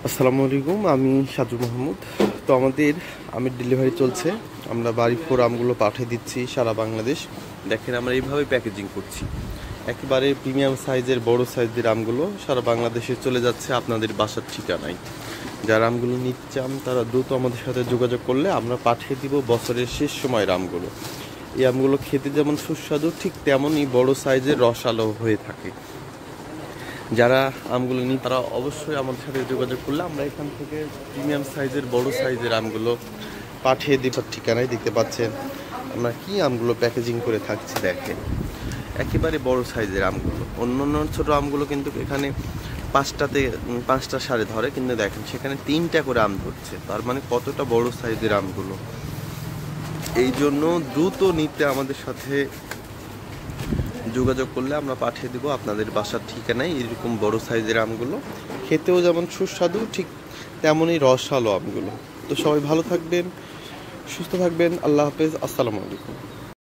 আসসালামু আলাইকুম, আমি সাজু মাহমুদ। তো আমাদের আমের ডেলিভারি চলছে। আমরা বাড়ি ফোর আমগুলো পাঠিয়ে দিচ্ছি সারা বাংলাদেশ। দেখেন আমরা এইভাবে প্যাকেজিং করছি, একেবারে প্রিমিয়াম সাইজের বড় সাইজের আমগুলো সারা বাংলাদেশে চলে যাচ্ছে আপনাদের বাসার ঠিকানায়। যারা আমগুলো নিতে চান তারা দ্রুত আমাদের সাথে যোগাযোগ করলে আমরা পাঠিয়ে দিব বছরের শেষ সময়ের আমগুলো। এই আমগুলো খেতে যেমন সুস্বাদু, ঠিক তেমনই বড় সাইজের রসালো হয়ে থাকে। যারা আমগুলো নিই তারা অবশ্যই আমাদের সাথে যোগাযোগ করলে আমরা এখান থেকে প্রিমিয়াম সাইজের বড় সাইজের আমগুলো পাঠিয়ে দেবার ঠিকানায়। দেখতে পাচ্ছেন আমরা কি আমগুলো প্যাকেজিং করে থাকছি। দেখেন একেবারে বড় সাইজের আমগুলো, অন্য অন্য ছোটো আমগুলো কিন্তু এখানে পাঁচটা সারে ধরে, কিন্তু দেখেন সেখানে 3টা করে আম ধরছে। তার মানে কতটা বড় সাইজের আমগুলো। এই জন্য দ্রুত নিতে আমাদের সাথে যোগাযোগ করলে আমরা পাঠিয়ে দেবো আপনাদের বাসার ঠিকানায় এরকম বড় সাইজের আমগুলো। খেতেও যেমন সুস্বাদু, ঠিক তেমনই রসালো আমগুলো। তো সবাই ভালো থাকবেন, সুস্থ থাকবেন। আল্লাহ হাফেজ, আসসালামু আলাইকুম।